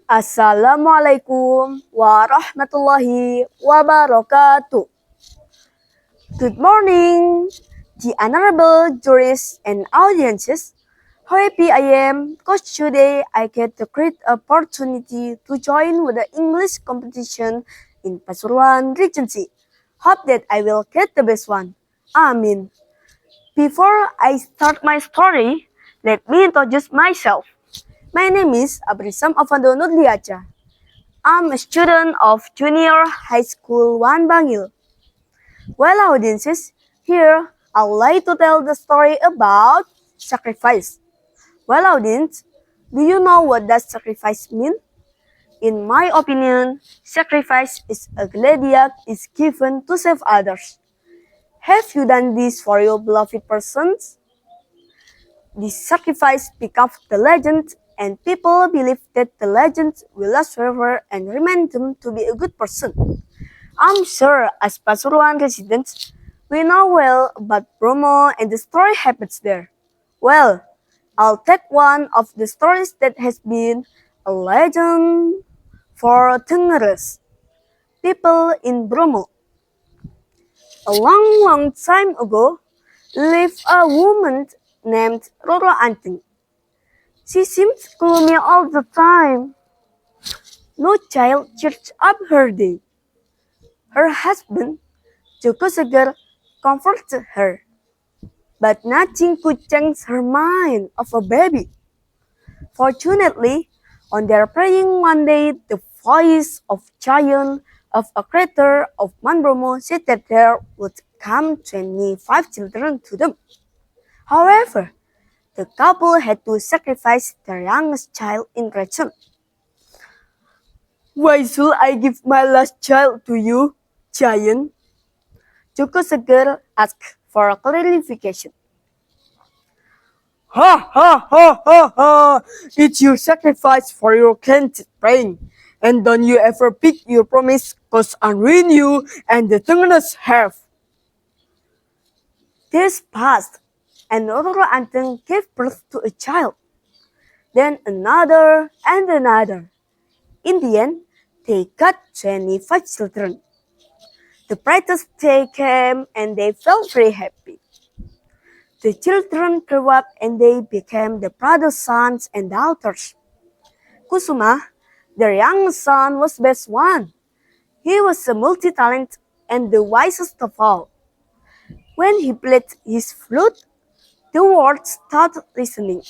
Assalamualaikum warahmatullahi wabarakatuh. Good morning, the honorable jurists and audiences. How happy I am because today I get the great opportunity to join with the English competition in Pasuruan Regency. Hope that I will get the best one. Amin. Before I start my story, let me introduce myself. My name is Abrisam Ovando Nurdiacha. I'm a student of Junior High School 1 Bangil. Well, audiences, here I'd like to tell the story about sacrifice. Well, audience, do you know what does sacrifice mean? In my opinion, sacrifice is a gladiac is given to save others. Have you done this for your beloved persons? This sacrifice becomes the legend, and people believe that the legend will last forever and remind them to be a good person. I'm sure as Pasuruan residents, we know well about Bromo and the story happens there. Well, I'll take one of the stories that has been a legend for Tengeres. People in Bromo. A long time ago, lived a woman named Roro Anting. She seemed gloomy all the time. No child cheered up her day. Her husband, Kasodo, comforted her, but nothing could change her mind of a baby. Fortunately, on their praying one day, the voice of giant of a creator of Bromo said that there would come 25 children to them. However, the couple had to sacrifice their youngest child in return. Why should I give my last child to you, giant? Kasodo asked for a clarification. Ha ha ha ha ha! It's your sacrifice for your cleansed praying. And don't you ever pick your promise, cause I ruin you and the Tengenes have. This passed, and Roro Anteng gave birth to a child. Then another and another. In the end, they got 25 children. The brightest day came and they felt very happy. The children grew up and they became the brother's sons and daughters. Kusuma, their young son, was best one. He was a multi-talent and the wisest of all. When he played his flute, the world started listening.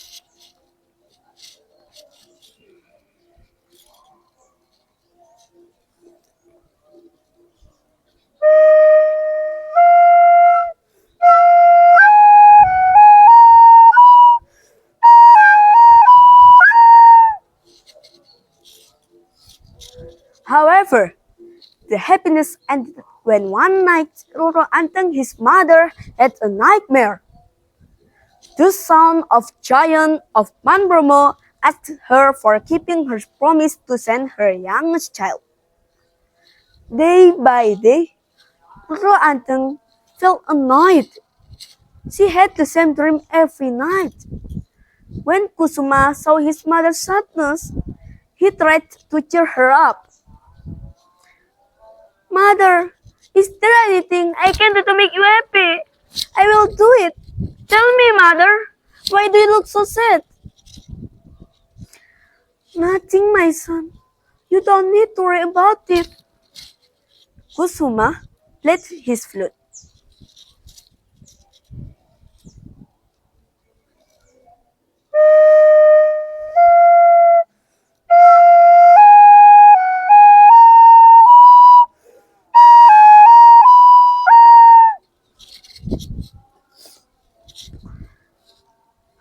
However, the happiness ended when one night Roro Anteng, his mother, had a nightmare. The son of giant of Bromo asked her for keeping her promise to send her youngest child. Day by day, Roro Anteng felt annoyed. She had the same dream every night. When Kusuma saw his mother's sadness, he tried to cheer her up. Mother, is there anything I can do to make you happy? I will do it. Tell me, mother, why do you look so sad? Nothing, my son. You don't need to worry about it. Kusuma played his flute.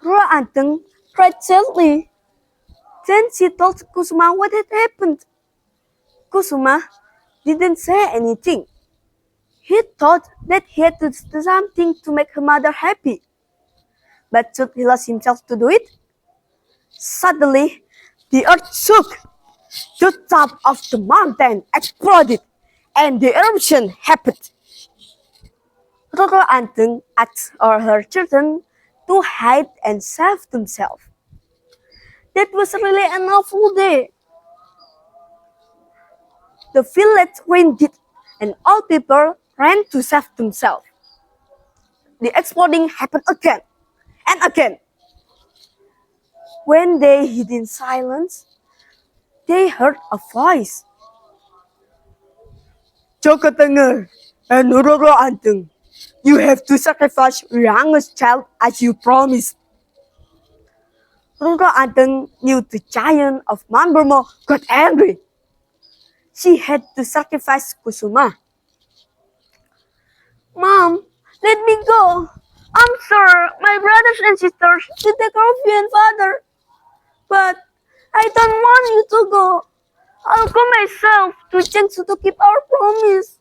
Roro Anteng cried sadly. Then she told Kusuma what had happened. Kusuma didn't say anything. He thought that he had to do something to make her mother happy. But should he lose himself to do it? Suddenly, the earth shook. The top of the mountain exploded, and the eruption happened. Roro Anteng asked all her children to hide and save themselves. That was really an awful day. The village went and all people ran to save themselves. The exploding happened again and again. When they hid in silence, they heard a voice. Joko Tengah and Nuroro Anteng, you have to sacrifice your youngest child as you promised. Nuroro Anteng knew the giant of Mount Bromo got angry. She had to sacrifice Kusuma. Mom, let me go. I'm sure my brothers and sisters will take care of you and father. But I don't want you to go. I'll go myself to Jiangsu to keep our promise.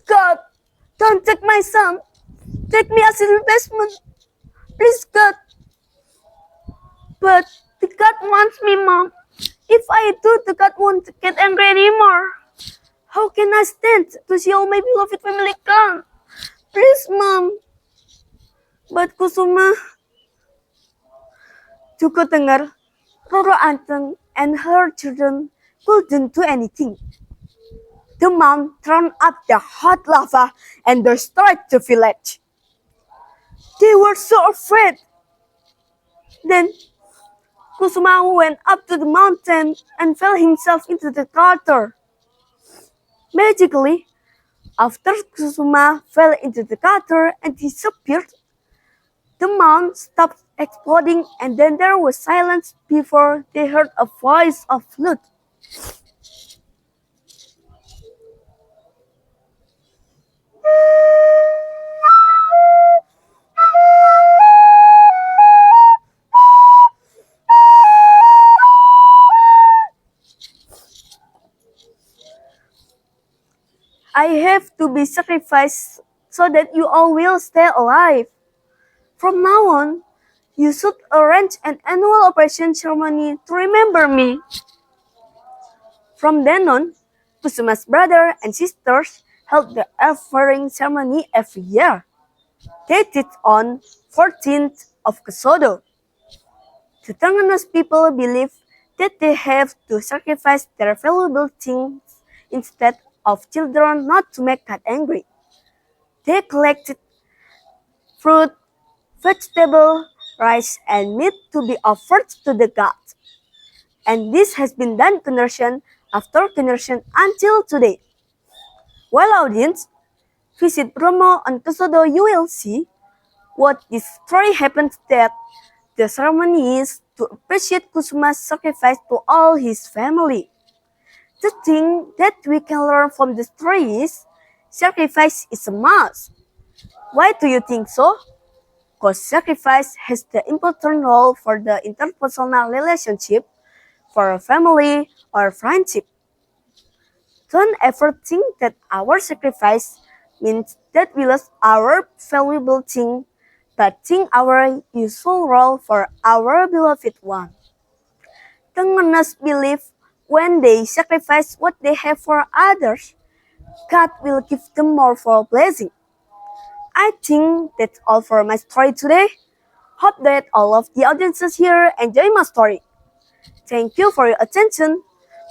God, don't take my son. Take me as an investment. Please, God. But the God wants me, Mom. If I do, the God won't get angry anymore. How can I stand to see all my beloved family gone? Please, Mom. But Kusuma, Joko Tengah, Roro Anteng, and her children couldn't do anything. The monk thrown up the hot lava and destroyed the village. They were so afraid. Then Kusuma went up to the mountain and fell himself into the crater. Magically, after Kusuma fell into the crater and disappeared, the mound stopped exploding and then there was silence before they heard a voice of flute. I have to be sacrificed so that you all will stay alive. From now on, you should arrange an annual operation ceremony to remember me. From then on, Kusuma's brother and sisters held the offering ceremony every year. They did on 14th of Kasodo. The Tenganas people believe that they have to sacrifice their valuable things instead of children not to make God angry. They collected fruit, vegetable, rice, and meat to be offered to the gods. And this has been done generation after generation until today. While audience visit Bromo on Kasodo, you will see what this story happens that the ceremony is to appreciate Kusuma's sacrifice to all his family. The thing that we can learn from the story is sacrifice is a must. Why do you think so? Because sacrifice has the important role for the interpersonal relationship, for a family or friendship. Don't ever think that our sacrifice means that we lost our valuable thing, but think our useful role for our beloved one. Tenganas believe when they sacrifice what they have for others, God will give them more for blessing. I think that's all for my story today. Hope that all of the audiences here enjoy my story. Thank you for your attention.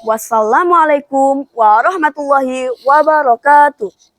Wassalamualaikum warahmatullahi wabarakatuh.